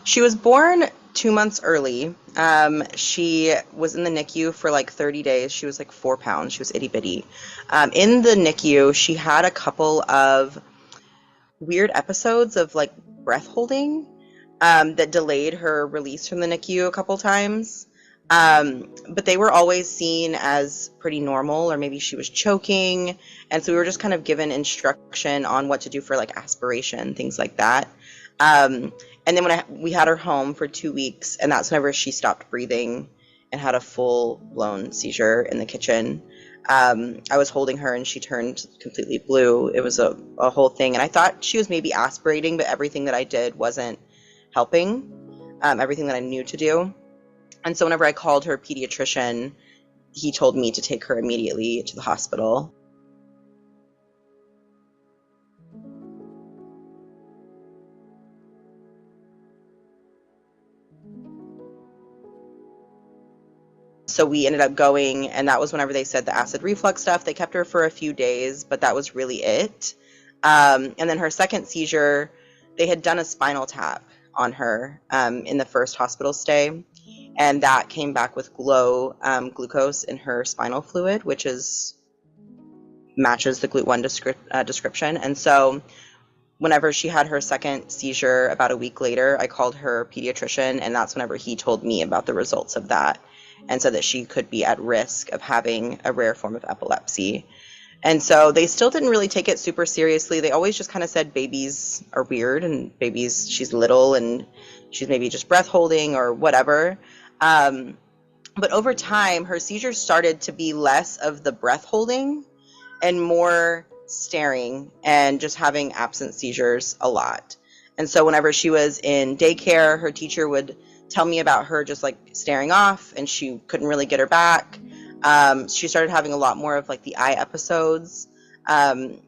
She was born 2 months early. She was in the NICU for like 30 days. She was like 4 pounds. She was itty bitty. In the NICU, she had a couple of weird episodes of like breath holding that delayed her release from the NICU a couple times. But they were always seen as pretty normal, or maybe she was choking. And so we were just kind of given instruction on what to do for like aspiration, things like that. Um, and then we had her home for 2 weeks, and that's whenever she stopped breathing and had a full blown seizure in the kitchen. I was holding her and she turned completely blue. It was a whole thing. And I thought she was maybe aspirating, but everything that I did wasn't helping, everything that I knew to do. And so whenever I called her pediatrician, he told me to take her immediately to the hospital. So we ended up going, and that was whenever they said the acid reflux stuff. They kept her for a few days, but that was really it. And then her second seizure, they had done a spinal tap on her in the first hospital stay, and that came back with low glucose in her spinal fluid, which is matches the GLUT1 description. And so whenever she had her second seizure about a week later, I called her pediatrician, and that's whenever he told me about the results of that and said that she could be at risk of having a rare form of epilepsy. And so they still didn't really take it super seriously. They always just kind of said babies are weird, and babies, she's little and she's maybe just breath holding or whatever. But over time, her seizures started to be less of the breath holding and more staring and just having absent seizures a lot. And so whenever she was in daycare, her teacher would tell me about her just like staring off, and she couldn't really get her back. She started having a lot more of like the eye episodes. And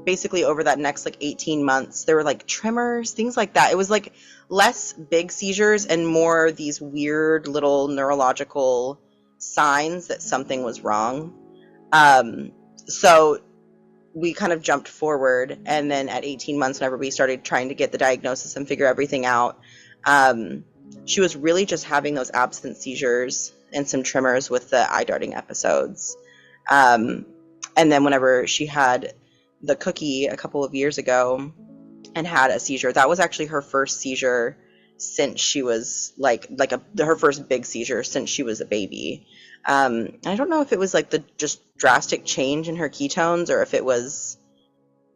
basically over that next like 18 months, there were like tremors, things like that. It was like less big seizures and more these weird little neurological signs that something was wrong. So we kind of jumped forward, and then at 18 months, whenever we started trying to get the diagnosis and figure everything out, she was really just having those absent seizures and some tremors with the eye darting episodes. And then whenever she had the cookie a couple of years ago and had a seizure, that was actually her first seizure since she was her first big seizure since she was a baby. I don't know if it was like the just drastic change in her ketones, or if it was,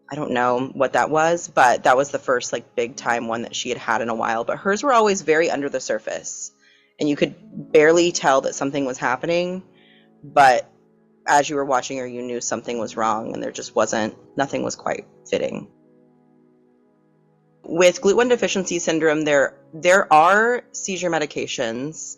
I don't know what that was, but that was the first like big time one that she had had in a while. But hers were always very under the surface, and you could barely tell that something was happening, but as you were watching her, you knew something was wrong, and there just wasn't, nothing was quite fitting. With Glut-1 Deficiency Syndrome, there are seizure medications,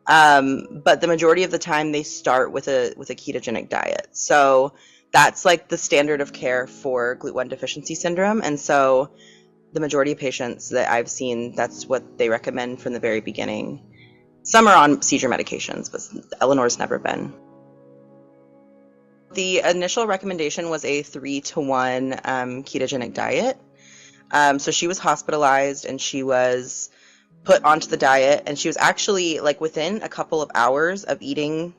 but the majority of the time they start with a ketogenic diet. So that's like the standard of care for Glut-1 Deficiency Syndrome, and so the majority of patients that I've seen, that's what they recommend from the very beginning. Some are on seizure medications, but Eleanor's never been. The initial recommendation was a 3-to-1 ketogenic diet. So she was hospitalized and she was put onto the diet, and she was actually like within a couple of hours of eating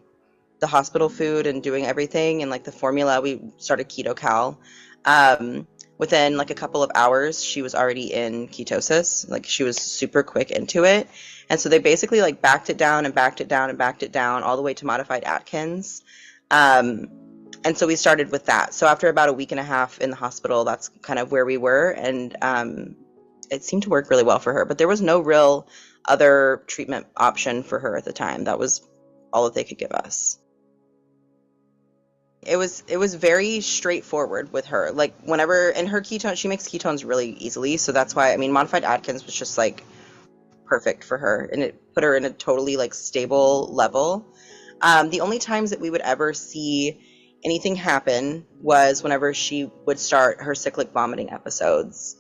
the hospital food and doing everything and like the formula, we started keto-cal. Within like a couple of hours, she was already in ketosis. Like she was super quick into it. And so they basically like backed it down and backed it down and backed it down all the way to Modified Atkins. And so we started with that. So after about a week and a half in the hospital, that's kind of where we were. And it seemed to work really well for her, but there was no real other treatment option for her at the time. That was all that they could give us. It was very straightforward with her. Like whenever in her ketone, she makes ketones really easily. So that's why, I mean, Modified Atkins was just like perfect for her, and it put her in a totally like stable level. The only times that we would ever see anything happen was whenever she would start her cyclic vomiting episodes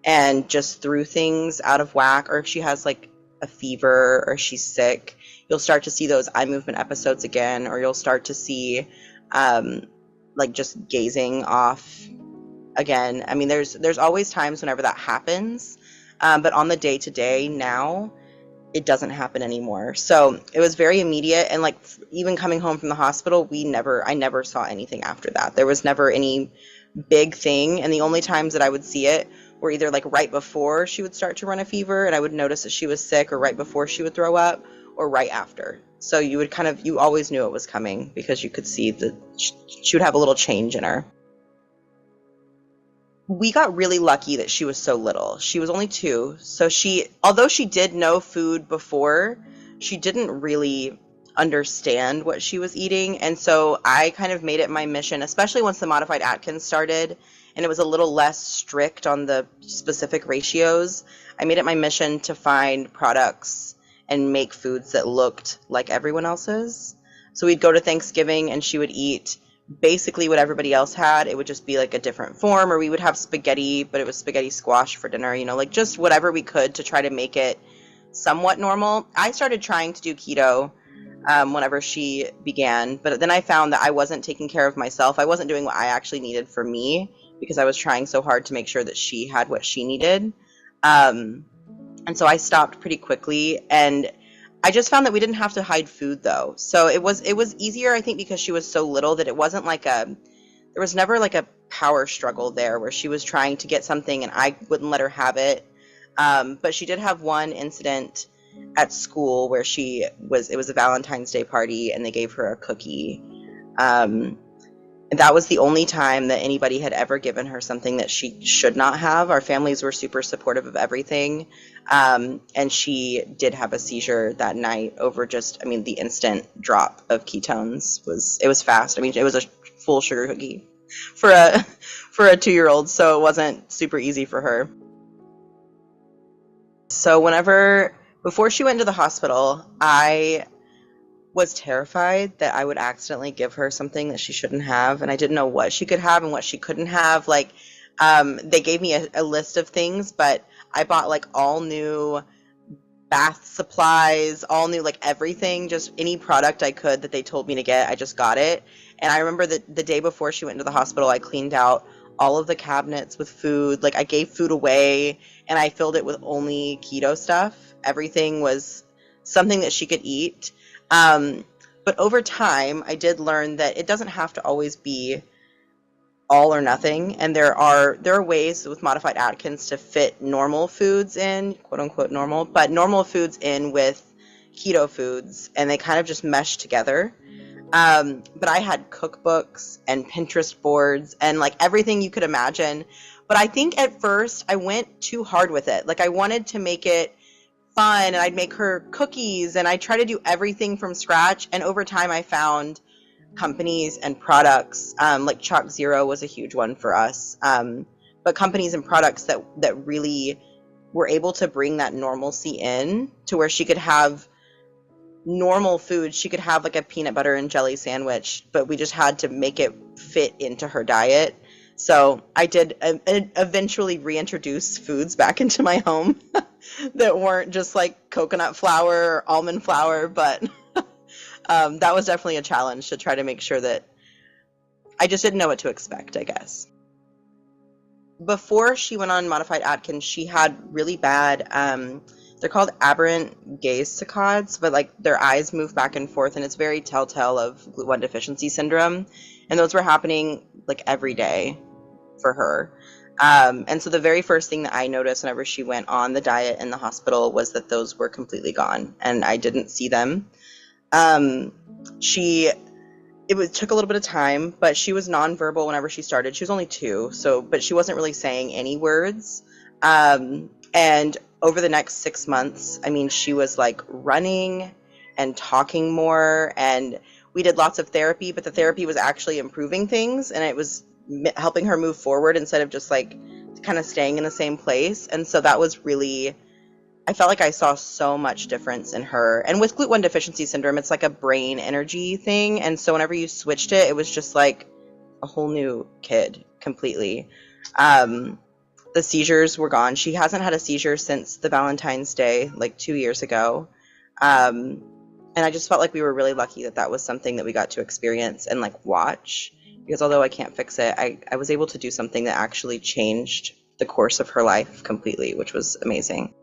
and just threw things out of whack, or if she has like a fever or she's sick, you'll start to see those eye movement episodes again, or you'll start to see like just gazing off again. I mean, there's always times whenever that happens, But on the day to day now, it doesn't happen anymore. So it was very immediate. And like even coming home from the hospital, I never saw anything after that. There was never any big thing. And the only times that I would see it were either like right before she would start to run a fever and I would notice that she was sick, or right before she would throw up, or right after. So you always knew it was coming because you could see that she would have a little change in her. We got really lucky that she was so little. She was only 2. So although she did know food before, she didn't really understand what she was eating. And so I kind of made it my mission, especially once the Modified Atkins started and it was a little less strict on the specific ratios. I made it my mission to find products and make foods that looked like everyone else's. So we'd go to Thanksgiving and she would eat basically what everybody else had. It would just be like a different form, or we would have spaghetti, but it was spaghetti squash for dinner, like just whatever we could to try to make it somewhat normal. I started trying to do keto whenever she began, but then I found that I wasn't taking care of myself. I wasn't doing what I actually needed for me because I was trying so hard to make sure that she had what she needed. And so I stopped pretty quickly, and I just found that we didn't have to hide food though. So it was easier, I think, because she was so little, that it wasn't like there was never like a power struggle there where she was trying to get something and I wouldn't let her have it. But she did have one incident at school where it was a Valentine's Day party and they gave her a cookie. And that was the only time that anybody had ever given her something that she should not have. Our families were super supportive of everything. And she did have a seizure that night over the instant drop of ketones was fast. It was a full sugar cookie for a 2-year-old. So it wasn't super easy for her. So before she went to the hospital, I was terrified that I would accidentally give her something that she shouldn't have, and I didn't know what she could have and what she couldn't have. They gave me a list of things, but I bought like all new bath supplies, all new like everything, just any product I could that they told me to get, I just got it. And I remember that the day before she went to the hospital, I cleaned out all of the cabinets with food. Like I gave food away and I filled it with only keto stuff. Everything was something that she could eat. But over time, I did learn that it doesn't have to always be all or nothing. And there are ways with Modified Atkins to fit normal foods in, quote unquote normal, but normal foods in with keto foods, and they kind of just mesh together. But I had cookbooks and Pinterest boards and like everything you could imagine. But I think at first I went too hard with it. Like I wanted to make it fun, and I'd make her cookies and I try to do everything from scratch. And over time I found companies and products, like Chalk Zero was a huge one for us. But companies and products that really were able to bring that normalcy in to where she could have normal food. She could have like a peanut butter and jelly sandwich, but we just had to make it fit into her diet. So I did eventually reintroduce foods back into my home that weren't just like coconut flour or almond flour, but that was definitely a challenge to try to make sure that I just didn't know what to expect, I guess. Before she went on Modified Atkins, she had really bad, they're called aberrant gaze saccades, but like their eyes move back and forth, and it's very telltale of Glut-1 Deficiency Syndrome. And those were happening like every day for her. And so the very first thing that I noticed whenever she went on the diet in the hospital was that those were completely gone, and I didn't see them. It took a little bit of time, but she was nonverbal whenever she started. She was only 2, but she wasn't really saying any words. And over the next 6 months, she was like running and talking more, and we did lots of therapy, but the therapy was actually improving things, and it was helping her move forward instead of just like kind of staying in the same place. And so that was really, I felt like I saw so much difference in her. And with Glut-1 Deficiency Syndrome, it's like a brain energy thing. And so whenever you switched it, it was just like a whole new kid completely. The seizures were gone. She hasn't had a seizure since the Valentine's Day, like 2 years ago. And I just felt like we were really lucky that that was something that we got to experience and like watch, because although I can't fix it, I was able to do something that actually changed the course of her life completely, which was amazing.